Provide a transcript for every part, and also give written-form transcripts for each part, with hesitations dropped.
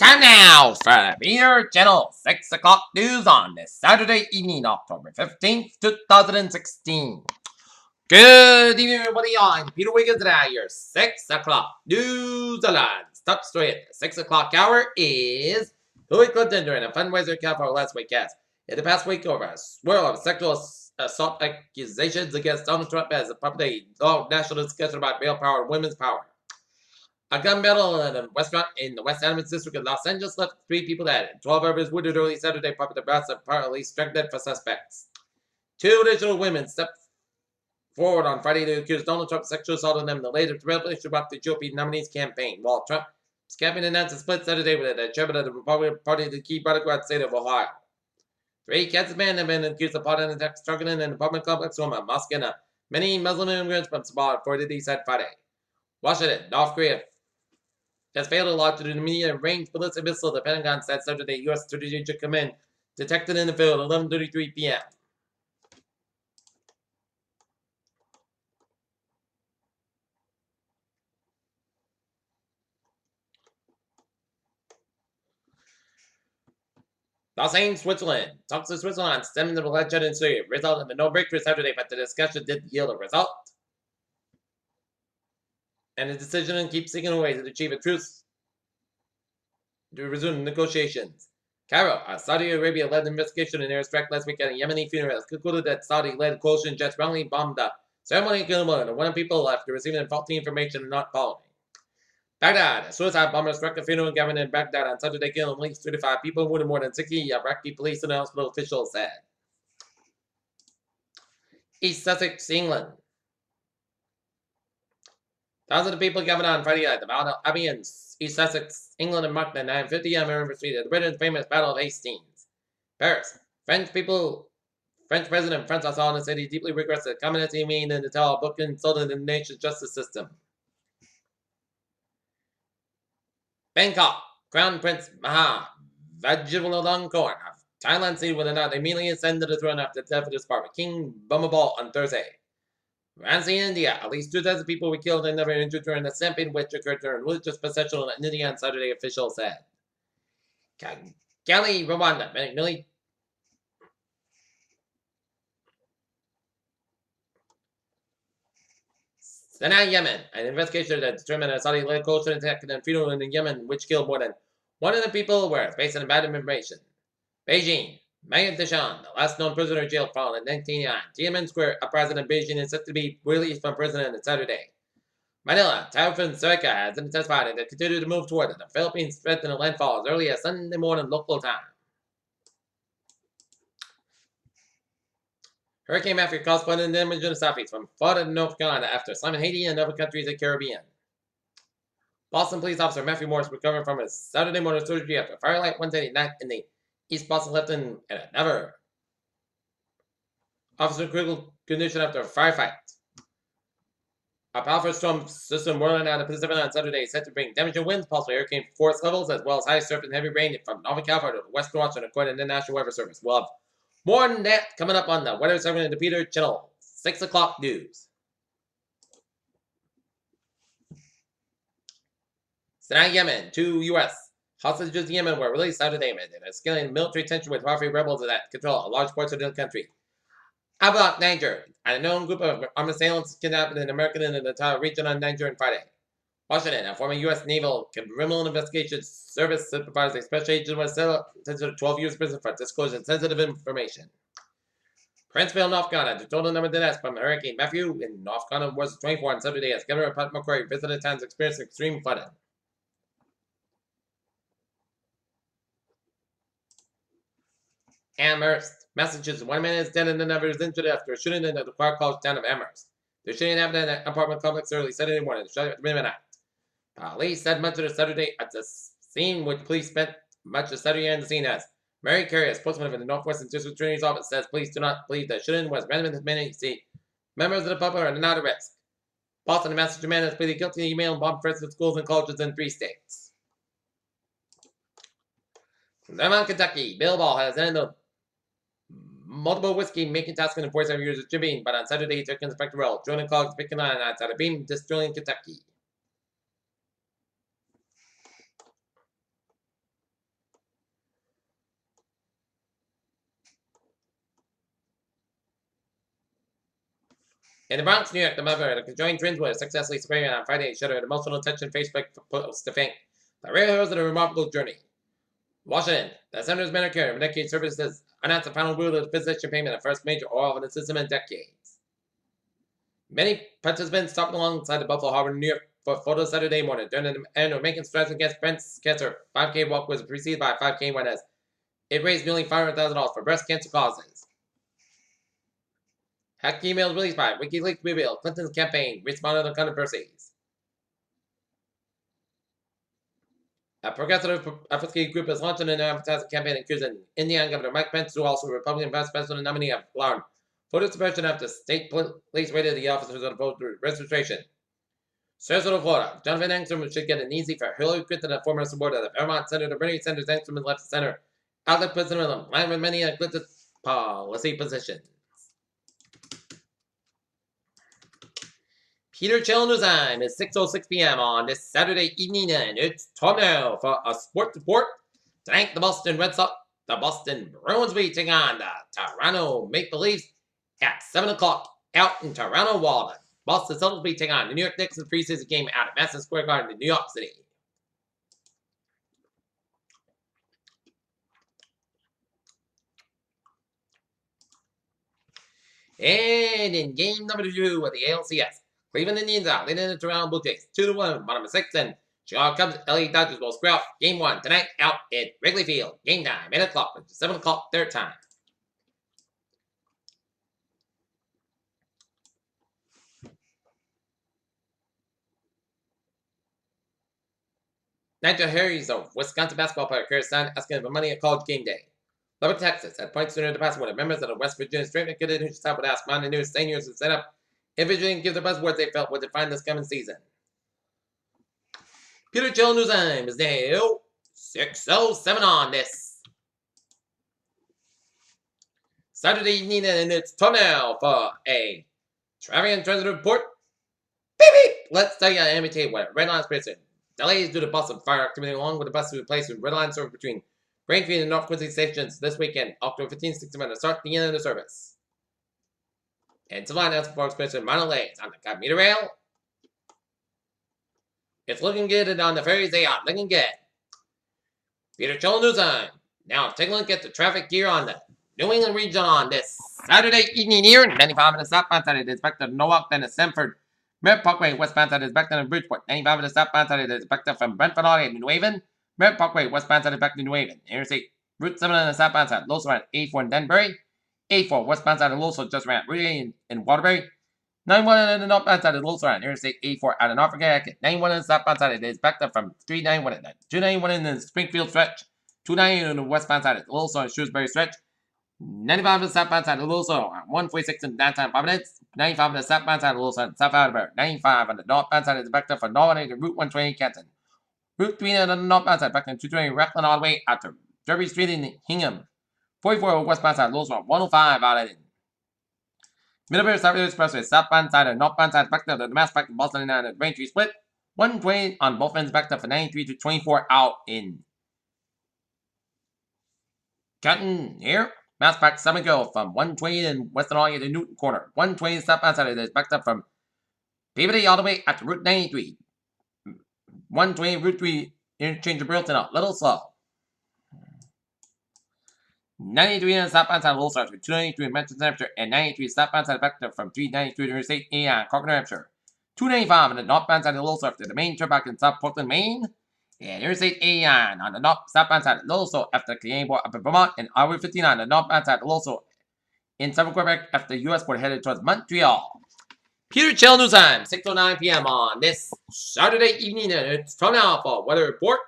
Time now for the Beer Channel 6 o'clock news on this Saturday evening, October 15th, 2016. Good evening, everybody. I'm Peter Wiggins, and your 6 o'clock news alarms. Top story at the 6 o'clock hour is Hillary Clinton during a fundraiser account for last weekend. In the past week, over a swirl of sexual assault accusations against Donald Trump as a public national discussion about male power and women's power. A gun battle at a restaurant in the West Adams district of Los Angeles left 3 people dead. 12 others wounded early Saturday, the brass apparently struck dead for suspects. 2 additional women stepped forward on Friday to accuse Donald Trump of sexual assault on them in the latest revelation about the GOP nominee's campaign, while Trump's campaign announced a split Saturday with the chairman of the Republican Party in the key battleground state of Ohio. 3 Kansas men have been accused of plotting an attack struggling in an apartment complex home in mosque and many Muslim immigrants from Somalia reportedly said Friday. Washington, North Korea has failed to launch an immediate-range ballistic missile, the Pentagon said Saturday. U.S. Strategic Command detected in the field at 11:33 p.m. Lausanne, Switzerland. Talks in Switzerland stemming the bloodshed in Syria resulted in no breakthrough Saturday, but the discussion did yield a result. And the decision keeps seeking ways to achieve a truce to resume negotiations. Cairo, a Saudi Arabia-led investigation in airstrike last week at a Yemeni funeral has concluded that Saudi-led coalition jets wrongly bombed the ceremony and killed more than 1 people after receiving faulty information and not following. Baghdad, a suicide bomber struck a funeral gathering in Baghdad on Saturday, killing at least 35 people and wounded more than 60, Iraqi police and hospital officials said. East Sussex, England. Thousands of people gathered on Friday night at the Mount Abbey in East Sussex, England, and marked the 950th anniversary of the Britain's famous Battle of Hastings. Paris, French President Francois Hollande said he deeply regrets the communist meeting in the Tower book insulted in the nation's justice system. Bangkok, Crown Prince Maha Vajiralongkorn of Thailand said whether or not immediately ascended to the throne after the death of his father, King Bhumibol, on Thursday. Varanasi, India, at least 2,000 people were killed and never injured during the stampede which occurred during religious procession in India on Saturday, officials said. Kigali, Rwanda, Sanaa, Yemen, an investigation that determined a Saudi-led coalition attack and funeral in Yemen, which killed more than 100 people, were based on bad information. Beijing, Mayan Tishan, the last known prisoner jailed fall in 1999. Tiananmen Square uprising in Beijing is set to be released from prison on Saturday. Manila, Typhoon Soika has intensified and continued to move toward the Philippines, threatening a landfall as early as Sunday morning local time. Hurricane Matthew caused flooding and damage in the southeast from Florida to North Carolina after slamming Haiti and other countries in the Caribbean. Boston police officer Matthew Morris recovered from his Saturday morning surgery after a firelight Wednesday night in the East Boston left him in another officer in critical condition after a firefight. A powerful storm system whirling out of the Pacific on Saturday is set to bring damaging winds, possibly hurricane force levels, as well as high surf and heavy rain from Northern California to Western Washington, according to the National Weather Service. We'll have more than that coming up on the Weather segment of the Peter Channel 6 o'clock news. Sanaa, Yemen, 2 U.S. hostages in Yemen were released Saturday amid an escalating military tension with Houthi rebels that control a large portion of the country. Ablak, Niger, a known group of armed assailants kidnapped an American in the entire region on Niger on Friday. Washington, a former U.S. Naval Criminal Investigation Service supervised a special agent was sentenced to 12 years prison for disclosing sensitive information. Princeville, North Carolina, the total number of deaths from Hurricane Matthew in North Carolina was 24 on Saturday as Governor Pat McCrory visited towns experiencing extreme flooding. Amherst, Massachusetts. 1 man is dead and another is injured after a shooting in the Clark College town of Amherst. The shooting happened in an apartment complex early Saturday morning. The shooting at midnight. Police said much of the Saturday at the scene, which police spent much of Saturday on the scene as. Mary Carey, a spokesman of the Northwestern District Attorney's Office, says police do not believe the shooting was random and many members of the public are not at risk. Boston and Massachusetts has pleaded guilty to email and bomb threats at schools and colleges in 3 states. Vermont, Kentucky. Bill Ball has ended multiple whiskey making tasks in 47 years of Jim Beam, but on Saturday he took Inspector Rell, joining clogs picking on outside of Beam Distilling, Kentucky. In the Bronx, New York, the mother of the conjoined twins was successfully separated on Friday, showed emotional attention Facebook post to thank the real heroes of the remarkable journey. Washington, the Senator's Medicare and Medicaid Services announced the final rule of the physician payment, the first major oil in the system in decades. Many participants stopped alongside the Buffalo Harbor, New York for photos Saturday morning during the end of making strides against breast cancer. 5K walk was preceded by a 5K run as it raised nearly $500,000 for breast cancer causes. Hacked emails released by WikiLeaks reveal Clinton's campaign responded to controversies. A progressive advocacy group has launched an advertising campaign accusing Indiana Governor Mike Pence, who also Republican Vice President nominee, of allowing voter suppression after state police raided the officers of voter registration. Sarasota, Florida. Jonathan Engstrom should get an easy for Hillary Clinton, a former supporter of Vermont Senator Bernie Sanders. Engstrom has left the center outlet president in line with many of Clinton's policy positions. Peter Chillen's time is 6:06 p.m. on this Saturday evening, and it's time now for a sports report. Tonight, the Boston Red Sox, the Boston Bruins will be taking on the Toronto Maple Leafs at 7 o'clock out in Toronto, while the Boston Celtics will be taking on the New York Knicks in the preseason game out at Madison Square Garden in New York City. And in game number 2 of the ALCS, Cleveland Indians are leading the Toronto Blue Jays 2-1, bottom of 6, and Chicago Cubs, LA Dodgers will square off game 1 tonight out at Wrigley Field. Game time, 8 o'clock, which is 7 o'clock their time. Nigel Harris, a Wisconsin basketball player, carries sign asking for money at college game day. Lubbock, Texas, had points sooner in the past when members of the West Virginia Straight Kid who stopped would ask Mountain News seniors to set up individually and give the buzzwords they felt would define this coming season. Peter Chillen's time is now 6:07 on this Saturday evening, and it's time now for a traffic and transit report. Beep beep! Let's tell you, imitate what Red Line's person. Delays due to bus and fire activity along with the bus to replace with Red Line service between Braintree and North Quincy stations this weekend, October 15th, 16th, to start the end of the service. And to line out for expansion, minor delays on the commuter rail. It's looking good, and on the ferries they are looking good. Peter Chillen's time. Now take a look at the traffic here on the New England region on this Saturday evening here. 95 minutes southbound side is back to Norwalk, then to Sanford. Merritt Parkway westbound side is back to Bridgeport. 95 minutes southbound side is back to from Brentford all to New Haven. Merritt Parkway westbound side is back to New Haven. Interstate Route 7 on the southbound side, Los around 84 in Denbury. 84 westbound side of Los just around Route 8 in Waterbury. 91 on the northbound side of Los around Interstate 84 out of Norfolk. 91 on the southbound side is back up from 391 at 291 in the Springfield stretch. 290 on the westbound side of Los on Shrewsbury stretch. 95 on the southbound side of Los on 146 in downtown Providence. 95 on the southbound side of Los on South Attleboro. 95 on the northbound side is back up from Norway to Route 120 Canton. Route 3 on the northbound side back to 220 Racklin all the way out to Derby Street in Hingham. 44 westbound side Los on 105 out of Middlebury Southfield Expressway, southbound side and northbound side back to the Mass back to Boston and the Braintree split. 120 on both ends back up for 93 to 24 out in Canton here. Mass back 7 go from 120 in Western Alley to Newton Corner. 120 southbound side is backed up from Peabody all the way at Route 93. 120 Route 3 interchange of Burlington up, little slow. 93 on the southbound side of Little Stars with 293 in Manchester, New Hampshire, and 93 southbound side back up from 393 to Interstate 8 on Cork, New Hampshire. 295 on the northbound side of Little Stars to the main turnpike in South Portland, Maine. And Interstate 8 on the southbound side of Little Stars after the Canadian border up in Vermont, and Highway 59 on the northbound side of Little Stars in Southern Quebec after the U.S. border headed towards Montreal. Peter Chillen News Time, 6:09 p.m. on this Saturday evening, and it's time now for weather report.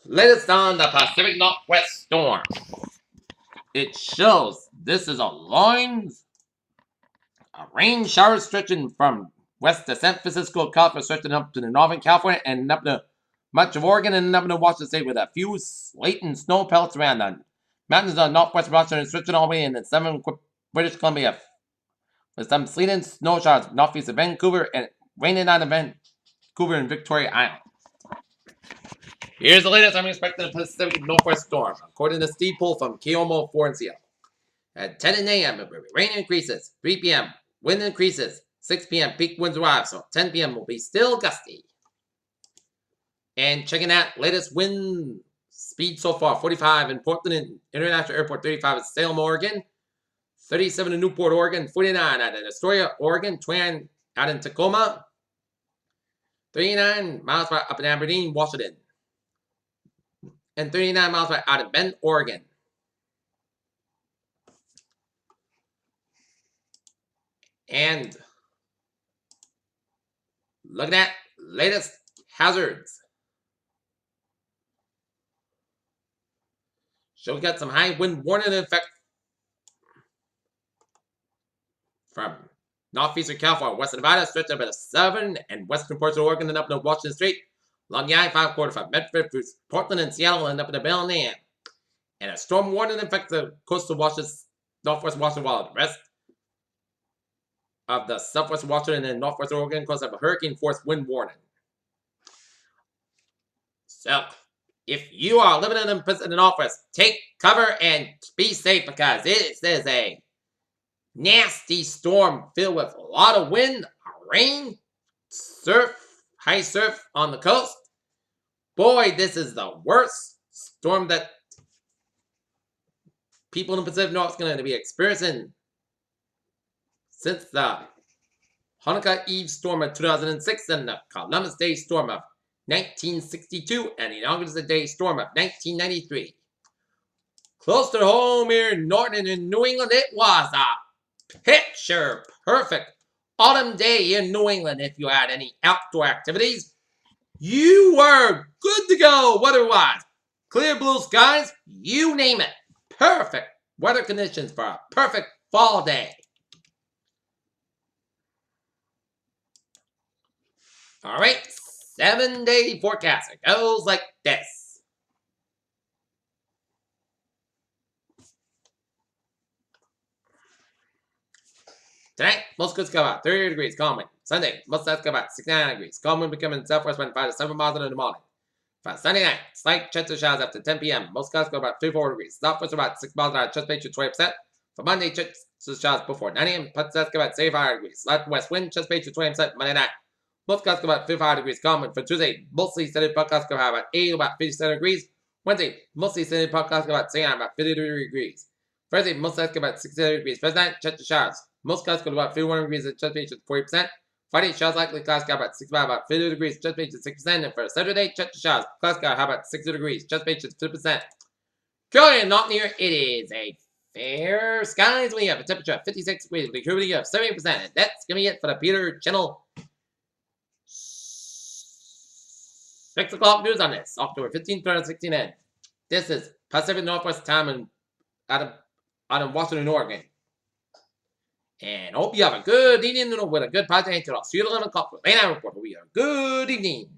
Latest on the Pacific Northwest storm. It shows this is a rain shower stretching from west to San Francisco, California, stretching up to the northern California and up to much of Oregon and up to Washington State with a few slate and snow pelts around the mountains of northwest Washington and stretching all the way in the southern British Columbia with some sleet and snow showers northeast of Vancouver and raining on the Vancouver and Victoria Island. Here's the latest I'm expecting a Pacific Northwest storm, according to Steve Poole from KOMO 4 and CL. At 10 a.m., rain increases. 3 p.m., Wind increases. 6 p.m. peak winds arrive, so 10 p.m. will be still gusty. And checking out latest wind speed so far, 45 in Portland International Airport, 35 in Salem, Oregon, 37 in Newport, Oregon, 49 out in Astoria, Oregon, 29 out in Tacoma, 39 miles per hour up in Aberdeen, Washington, and 39 miles per hour out in Bend, Oregon. And looking at latest hazards. So we got some high wind warning in effect from northeastern California, western Nevada, stretched up at the southern and western parts of Oregon and up to Washington State, along the I-5 from Medford through Portland and Seattle and up to the Bellingham. And a storm warning affects the coastal Washington, northwest Washington, while the rest of the southwest Washington and northwest Oregon coast have a hurricane-force wind warning. So, if you are living in an office, take cover and be safe because this is a nasty storm filled with a lot of wind, rain, surf, high surf on the coast. Boy, this is the worst storm that people in the Pacific Northwest are going to be experiencing since the Hanukkah Eve storm of 2006 and the Columbus Day storm of 1962 and the Inaugural Day storm of 1993. Close to home here in Norton and New England, it was a picture perfect autumn day in New England. If you had any outdoor activities, you were good to go weather-wise. Clear blue skies, you name it. Perfect weather conditions for a perfect fall day. All right, 7-day forecast. It goes like this. Tonight, most goods come out 30 degrees, calm wind. Sunday, most sides come out 69 degrees. Calm wind becoming southwest wind 5 to 7 miles in the morning. For Sunday night, slight chance of showers after 10 p.m. Most clouds go about 3-4 degrees. Southwest about 6 miles an hour. Chance ratio 20%. For Monday, chance of showers before 9 a.m. Plus sides go about 75 degrees. Slight west wind, chance ratio 20% Monday night. Most clouds go about 55 degrees. Calm wind. For Tuesday, mostly steady clouds go about 80 to about 57 degrees. Wednesday, mostly steady clouds go about 69 about 53 degrees. Thursday, most clouds go about 67 degrees. Thursday night, chance of showers. Most clouds go about 51 degrees and chance ratio 40%. Friday, showers likely, clouds got about 65, about 50 degrees, chance ratio 6%. And for Saturday, chance of showers, clouds got about 60 degrees, chance ratio 50%. Currently, not near, it is a fair skies. We have a temperature of 56 degrees, the humidity of 70%. And that's going to be it for the Peter Channel 6 o'clock news on this, October 15th, 2016. And this is Pacific Northwest time and out of Washington, Oregon. And hope you have a good evening with a good podcast. I'll see you at 11 o'clock for the late night report. We have a good evening.